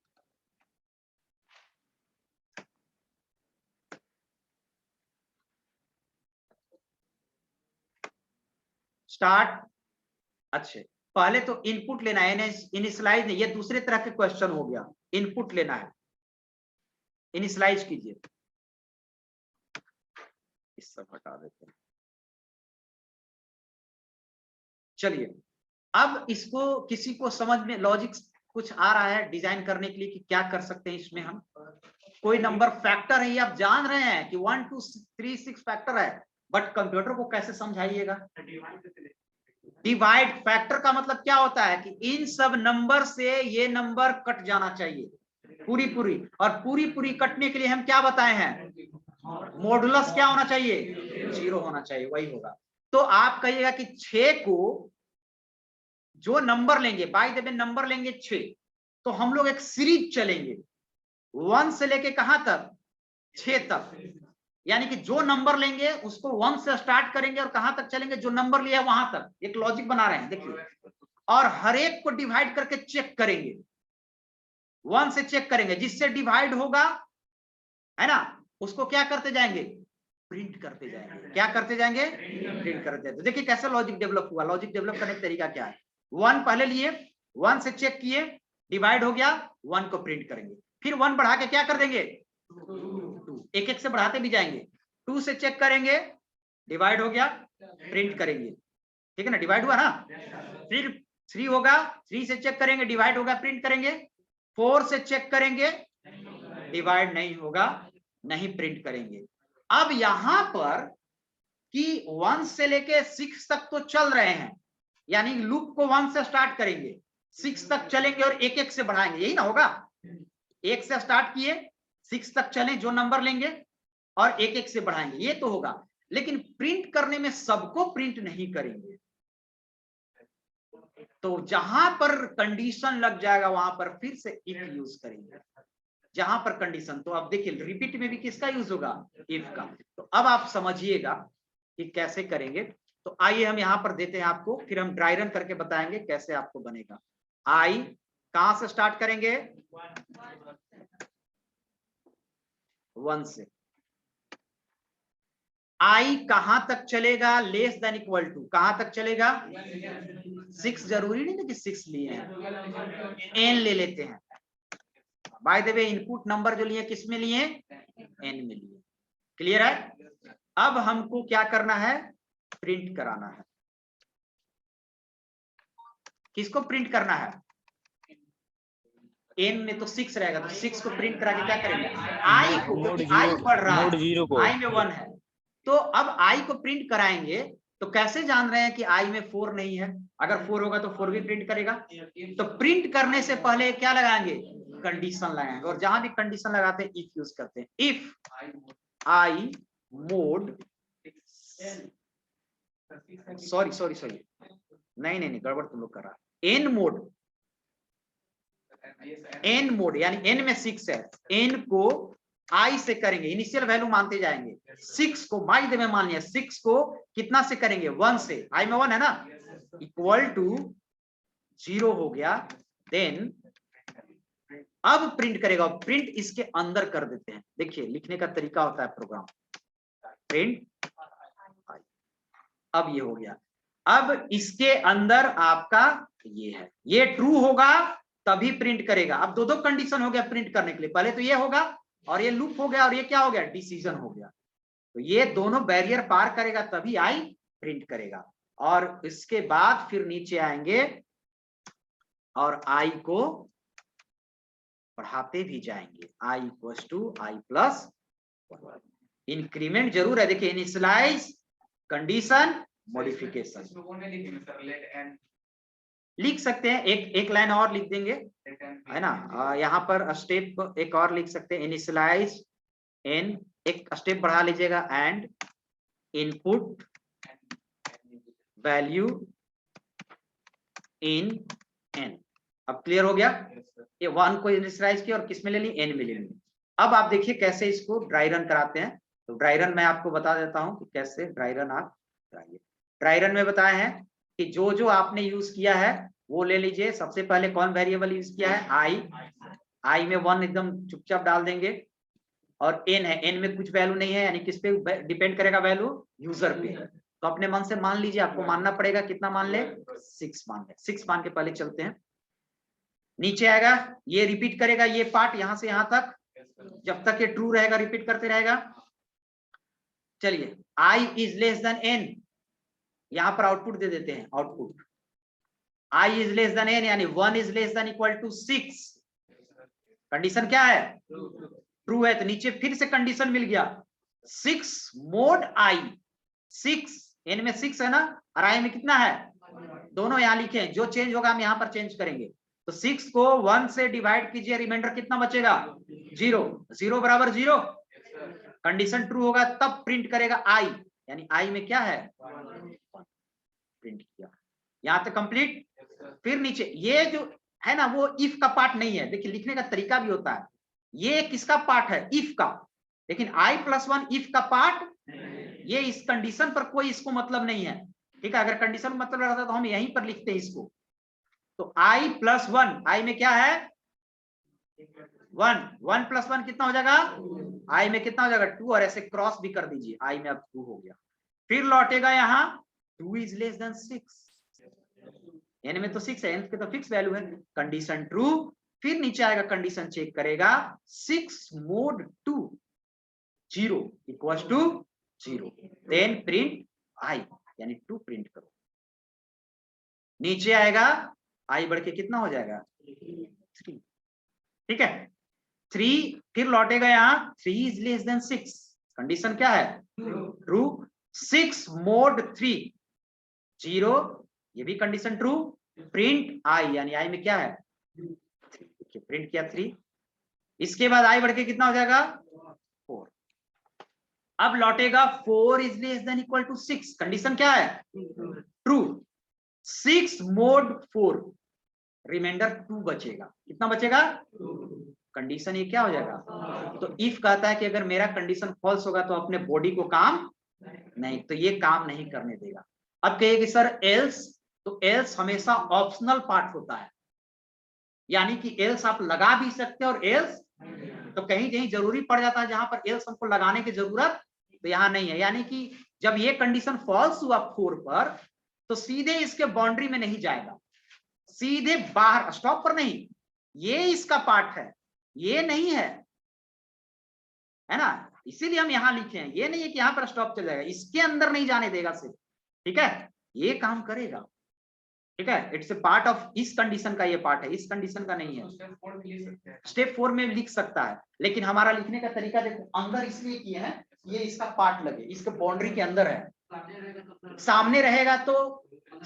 स्टार्ट। अच्छे, पहले तो इनपुट लेना है, इनिशियलाइज नहीं, ये दूसरे तरह के क्वेश्चन हो गया। इनपुट लेना है, इनिशियलाइज कीजिए। इस सब हटा देते हैं। चलिए, अब इसको किसी को समझ में लॉजिक कुछ आ रहा है डिजाइन करने के लिए कि क्या कर सकते हैं इसमें हम? कोई नंबर फैक्टर है, ये आप जान रहे हैं कि 1 2 3 6 फैक्टर है, बट कंप्यूटर को कैसे समझाइएगा? डिवाइड। फैक्टर का मतलब क्या होता है कि इन सब नंबर से ये नंबर कट जाना चाहिए पूरी पूरी, और पूरी पूरी कटने के लिए हम क्या बताए हैं? मॉडुलस क्या होना चाहिए? 0 होना चाहिए, वही होगा। तो आप कहिएगा कि 6 को जो नंबर लेंगे, बाय द वे नंबर लेंगे 6, तो हम लोग एक सीरीज चलेंगे 1 से लेके कहां तक? 6 तक। यानी कि जो नंबर लेंगे उसको 1 से स्टार्ट करेंगे और कहां तक चलेंगे? जो नंबर लिया वहां तक। एक लॉजिक बना रहे हैं, देखिए। और हर एक को डिवाइड करके चेक करेंगे, 1 से चेक करेंगे, जिससे डिवाइड होगा, है ना, उसको क्या करते जाएंगे? प्रिंट करते जाएंगे। क्या करते जाएंगे? प्रिंट करते जाएंगे। देखिए कैसे लॉजिक डेवलप हुआ। लॉजिक डेवलप करने का तरीका क्या है? 1 पहले लिए, 1 से चेक किए, डिवाइड हो गया, 1 को प्रिंट करेंगे। फिर 1 बढ़ा के क्या कर देंगे? 2। एक एक से बढ़ाते भी जाएंगे। 2 से चेक करेंगे, डिवाइड हो गया, प्रिंट करेंगे। ठीक है ना, डिवाइड हुआ ना। फिर 3 होगा, 3 से चेक करेंगे, डिवाइड होगा, प्रिंट करेंगे। 4 से चेक करेंगे, डिवाइड नहीं होगा, नहीं प्रिंट करेंगे। अब यहां पर कि 1 से लेके 6 तक तो चल रहे हैं, यानी लूप को 1 से स्टार्ट करेंगे, 6 तक चलेंगे और एक एक से बढ़ाएंगे, यही ना होगा। 1 से स्टार्ट किए, 6 तक चले, जो नंबर लेंगे और एक एक से बढ़ाएंगे, ये तो होगा। लेकिन प्रिंट करने में सबको प्रिंट नहीं करेंगे। तो जहां पर कंडीशन लग जाएगा वहां पर फिर से इफ यूज करेंगे। जहां पर कंडीशन, तो अब देखिए रिपीट में भी किसका यूज होगा? इफ का। तो अब आप समझिएगा कि कैसे करेंगे। तो आइए हम यहां पर देते हैं आपको, फिर हम ड्राई रन करके बताएंगे कैसे आपको बनेगा। आई कहां से स्टार्ट करेंगे? 1 से। आई कहां तक चलेगा? लेस देन इक्वल टू कहां तक चलेगा? 6। जरूरी नहीं है कि 6 लिए हैं, एन ले लेते हैं। By the way input number जो लिए किस में लिए? एन में लिए। क्लियर है? अब हमको क्या करना है? प्रिंट कराना है। किसको प्रिंट करना है? एन में तो 6 रहेगा, तो 6 को प्रिंट करा के क्या करेंगे? आई को, क्योंकि आई बढ़ रहा है, आई में 1 है, तो अब आई को प्रिंट कराएंगे। तो कैसे जान रहे हैं कि आई में 4 नहीं है? अगर 4 होगा तो 4 भी प्रिंट करेगा। तो प्रिंट करने से पहले क्या लगाएंगे? कंडीशन लगाएंगे। और जहां भी कंडीशन लगाते हैं इफ यूज करते हैं। इफ आई मोड, सॉरी नहीं गड़बड़ तुम लोग कर रहा है। एन मोड, एन मोड यानी एन में 6 है, एन को आई से करेंगे, इनिशियल वैल्यू मानते जाएंगे। 6 को बाय द वे मान लिया, 6 को कितना से करेंगे? 1 से। आई में 1 है ना, इक्वल टू 0 हो गया। देन अब प्रिंट करेगा, प्रिंट इसके अंदर कर देते हैं। देखिए लिखने का तरीका होता है प्रोग्राम, प्रिंट आई। अब ये हो गया। अब इसके अंदर आपका ये है, ये ट्रू होगा तभी प्रिंट करेगा। अब दो कंडीशन हो गया प्रिंट करने के लिए, पहले तो ये होगा और ये लूप हो गया, और ये क्या हो गया? डिसीजन हो गया। तो ये दोनों बैरियर पार करेगा तभी आई प्रिंट करेगा। और इसके बाद फिर नीचे आएंगे और आई को बढ़ाते भी जाएंगे, i equals to i plus 1। Increment जरूर है, देखिए इनिशियलाइज, कंडीशन, मॉडिफिकेशन लिख सकते हैं, एक लाइन और लिख देंगे, है ना। यहाँ पर स्टेप एक और लिख सकते हैं, इनिशियलाइज एन, एक स्टेप बढ़ा लीजिएगा, and input value in an. अब क्लियर हो गया, ये 1 को इनिशियलाइज किया और किस में ले ली, एन में ले ली। अब आप देखिए कैसे इसको ड्राई रन कराते हैं। तो ड्राई रन मैं आपको बता देता हूं कि कैसे ड्राई रन आप कराइए। ड्राई रन में बताए हैं कि जो जो आपने यूज किया है वो ले लीजिए। सबसे पहले कौन वेरिएबल यूज किया है, आई में 1 एकदम चुपचाप डाल देंगे, और एन है, एन में कुछ वैल्यू नहीं है, यानी किस पे डिपेंड करेगा वैल्यू, यूजर पे। तो अपने मन से मान लीजिए, आपको मानना पड़ेगा, कितना मान ले, 6 मान ले। 6 मान के पहले चलते हैं, नीचे आएगा, ये रिपीट करेगा, ये पार्ट यहां से यहां तक, जब तक ये ट्रू रहेगा रिपीट करते रहेगा। चलिए, i is less than n, यहां पर आउटपुट दे देते हैं, output i is less than n, यानी 1 is less than equal to 6। Condition क्या है, ट्रू है, तो नीचे फिर से कंडीशन मिल गया, 6 मोड i, 6 n में 6 है ना, और i में कितना है, दोनों यहां लिखे हैं, जो चेंज होगा हम यहां पर चेंज करेंगे। तो 6 को 1 से डिवाइड कीजिए, रिमाइंडर कितना बचेगा, 0, 0 बराबर 0। कंडीशन ट्रू होगा तब प्रिंट करेगा i, यानी i में क्या है, प्रिंट किया। यहां तक कंप्लीट। फिर नीचे ये जो है ना, वो इफ का पार्ट नहीं है, देखिए लिखने का तरीका भी होता है, ये किसका पार्ट है, इफ का, लेकिन i+1 इफ का पार्ट, ये इस कंडीशन पर कोई इसको मतलब नहीं है, ठीक है। अगर कंडीशन मतलब रहता तो हम यहीं पर लिखते हैं इसको। तो i+1, i में क्या है, 1, 1 + 1 कितना हो जाएगा, i में कितना हो जाएगा, 2, और ऐसे क्रॉस भी कर दीजिए, i में अब 2 हो गया। फिर लौटेगा यहाँ 2 इज लेस देन 6, n में तो 6 है, n के तो फिक्स वैल्यू है, कंडीशन ट्रू। फिर नीचे आएगा, कंडीशन चेक करेगा, 6 mod 2 0 equals to 0, then print i, यानी 2 प्रिंट करो। नीचे आएगा, i बढ़ के कितना हो जाएगा, 3, ठीक है, 3। फिर लौटेगा यहाँ 3 इज लेस देन 6, कंडीशन क्या है, ट्रू। 6 mod 3 0, ये भी कंडीशन ट्रू। प्रिंट i, यानी i में क्या है, 3, प्रिंट किया 3। इसके बाद i बढ़ के कितना हो जाएगा, 4। अब लौटेगा 4 is less than equal to 6, condition क्या है, ट्रू। 6 mod 4, रिमाइंडर 2 बचेगा, कितना बचेगा, कंडीशन ये क्या हो जाएगा। तो इफ कहता है कि अगर मेरा कंडीशन फॉल्स होगा तो अपने बॉडी को काम नहीं, तो ये काम नहीं करने देगा। अब कहेगी सर एल्स, तो एल्स हमेशा ऑप्शनल पार्ट होता है, यानी कि एल्स आप लगा भी सकते हैं, और एल्स तो कहीं कहीं जरूरी पड़ जाता है जहां पर एल्स हमको लगाने की जरूरत तो यहाँ नहीं है। यानी कि जब ये कंडीशन फॉल्स हुआ 4 पर, तो सीधे इसके बाउंड्री में नहीं जाएगा, सीधे बाहर, स्टॉप पर नहीं, ये इसका पार्ट है, ये नहीं है ना, इसीलिए हम यहां लिखे हैं। ये नहीं है कि यहां पर स्टॉप चल जाएगा, इसके अंदर नहीं जाने देगा सिर्फ, ठीक है, ये काम करेगा, ठीक है। इट्स ए पार्ट ऑफ, इस कंडीशन का ये पार्ट है, इस कंडीशन का नहीं है। स्टेप 4 में लिख सकता है, लेकिन हमारा लिखने का तरीका देखो, अंदर इसलिए किए हैं, ये इसका पार्ट लगे, इसके बाउंड्री के अंदर है, सामने रहेगा तो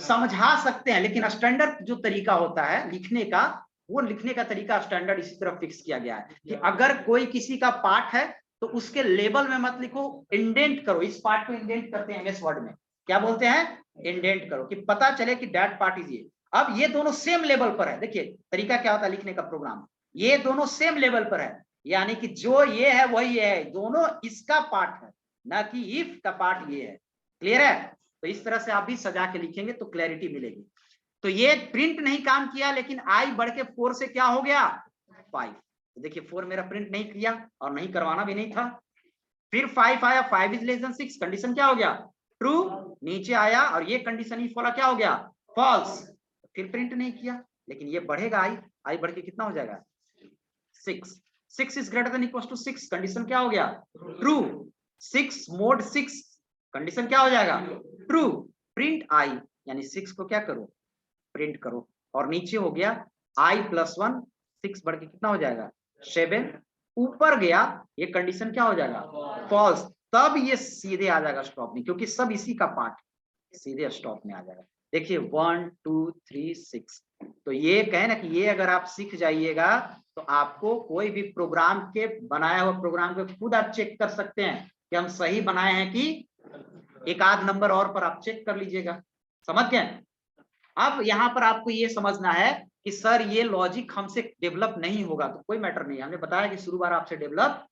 समझा सकते हैं, लेकिन स्टैंडर्ड जो तरीका होता है लिखने का, वो लिखने का तरीका स्टैंडर्ड इसी तरह फिक्स किया गया है कि अगर कोई किसी का पार्ट है तो उसके लेबल में मत लिखो, इंडेंट करो। इस पार्ट को इंडेंट करते हैं एमएस वर्ड में, क्या बोलते हैं, इंडेंट करो, कि पता चले कि दैट पार्ट इज ये। अब ये दोनों सेम लेवल पर है, देखिए तरीका क्या होता है लिखने का प्रोग्राम, ये दोनों सेम लेवल पर है, यानी कि जो ये है वही ये है, दोनों इसका पार्ट है, ना कि इफ का पार्ट ये है। क्लियर है, तो इस तरह से आप भी सजा के लिखेंगे तो क्लैरिटी मिलेगी। तो ये प्रिंट नहीं काम किया, लेकिन आई बढ़ के 4 से क्या हो गया, 5। तो देखिए 4 मेरा प्रिंट नहीं किया और नहीं करवाना भी नहीं था। फिर 5 आया, 5 इज लेस देन 6, कंडीशन क्या हो गया, ट्रू। नीचे आया और ये कंडीशन इफ वाला क्या हो गया, फॉल्स। फिर प्रिंट नहीं किया, लेकिन ये बढ़ेगा, आई बढ़ के कितना हो जाएगा, 6। 6 is greater than equal to 6, condition क्या हो गया, ट्रू। 6 mod 6, कंडीशन क्या हो जाएगा, ट्रू। प्रिंट आई, यानी 6 को क्या करो, प्रिंट करो। और नीचे हो गया i+1, 6 बढ़ के कितना हो जाएगा, 7 ऊपर गया, ये कंडीशन क्या हो जाएगा, फॉल्स, तब ये सीधे आ जाएगा स्टॉप में, क्योंकि सब इसी का पार्ट, सीधे स्टॉप में आ जाएगा। देखिए 1 2 3 6, तो ये कहे ना कि ये अगर आप सीख जाइएगा तो आपको कोई भी प्रोग्राम के बनाया हुआ प्रोग्राम को खुद आप चेक कर सकते हैं कि हम सही बनाए हैं कि एक आध नंबर और पर आप चेक कर लीजिएगा। समझ गए? अब यहाँ पर आपको ये समझना है कि सर ये लॉजिक हमसे डेवलप नहीं होगा, तो कोई मैटर नहीं, हमने बताया कि शुरू बार आपसे डेवलप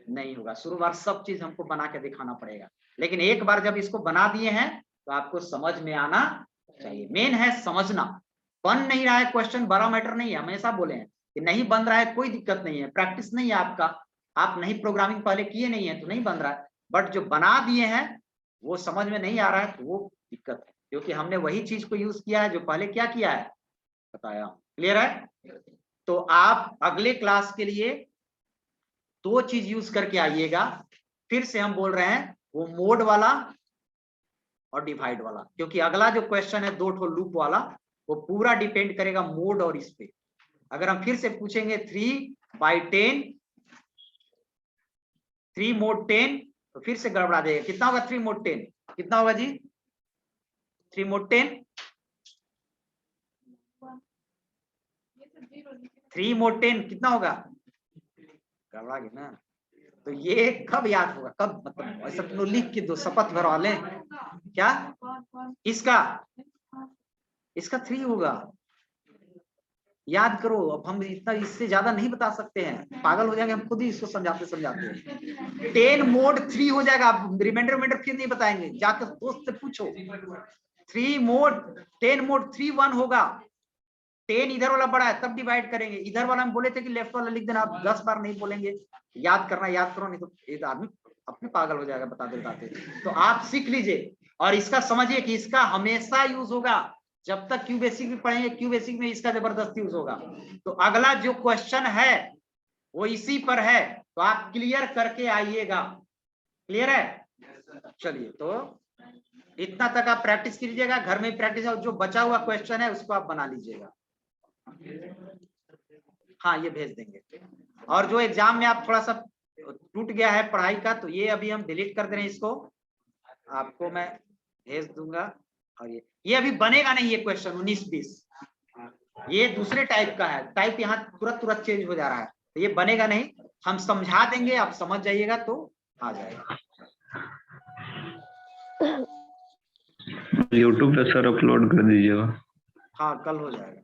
नहीं होगा, शुरू बार सब चीज हमको बना के दिखाना पड़ेगा, लेकिन एक बार जब इसको बना दिए हैं तो आपको समझ में आना चाहिए। मेन है समझना। बन नहीं रहा है क्वेश्चन, बड़ा मैटर नहीं है, हमेशा बोले हैं कि नहीं बन रहा है कोई दिक्कत नहीं है, प्रैक्टिस नहीं है आपका, आप नहीं प्रोग्रामिंग पहले किए नहीं है तो नहीं बन रहा है, बट जो बना दिए हैं वो समझ में नहीं आ रहा है तो वो दिक्कत है, क्योंकि हमने वही चीज को यूज किया है जो पहले क्या किया है बताया। क्लियर है? तो आप अगले क्लास के लिए 2 चीज यूज करके आइएगा, फिर से हम बोल रहे हैं वो मोड वाला और डिवाइड वाला, क्योंकि अगला जो क्वेश्चन है 2 ठो लूप वाला वो पूरा डिपेंड करेगा मोड और इस पे। अगर हम फिर से पूछेंगे 3/10 3 mod 10 तो फिर से गड़बड़ा देगा। कितना होगा 3 mod 10? कितना होगा जी 3 mod 10? 3 mod 10 कितना होगा? गड़बड़ा गया ना। तो ये कब याद होगा, कब मतलब ऐसा तो लिख के दो, शपथ भरवा लें। क्या इसका 3 होगा, याद करो। अब हम इतना इससे ज्यादा नहीं बता सकते हैं, पागल हो जाएंगे हम खुद ही इसको समझाते समझाते। 10 mod 3 हो जाएगा, आप रिमाइंडर फिर नहीं बताएंगे, जाकर दोस्त से पूछो। 3 mod 10 mod 3 1 होगा, 10 इधर वाला बड़ा है तब डिवाइड करेंगे, इधर वाला हम बोले थे कि लेफ्ट वाला लिख देना, आप 10 बार नहीं बोलेंगे, याद करना, याद करो नहीं तो एक आदमी अपने पागल हो जाएगा बताते बताते। तो आप सीख लीजिए और इसका समझिए कि इसका हमेशा यूज होगा, जब तक क्यू बेसिक भी पढ़ेंगे क्यू बेसिक में इसका जबरदस्त यूज होगा। तो अगला जो क्वेश्चन है वो इसी पर है, तो आप क्लियर करके आइएगा। क्लियर है? चलिए, तो इतना तक आप प्रैक्टिस कीजिएगा, घर में प्रैक्टिस, जो बचा हुआ क्वेश्चन है उसको आप बना लीजिएगा। हाँ ये भेज देंगे, और जो एग्जाम में आप थोड़ा सा टूट गया है पढ़ाई का तो ये अभी हम डिलीट कर दे रहे हैं, इसको आपको मैं भेज दूंगा। और ये अभी बनेगा नहीं, ये क्वेश्चन 19-20 ये दूसरे टाइप का है, टाइप यहाँ तुरंत चेंज हो जा रहा है, तो ये बनेगा नहीं, हम समझा देंगे, आप समझ जाइएगा तो आ जाएगा। YouTube पे सर अपलोड कर दीजिएगा। हाँ कल हो जाएगा।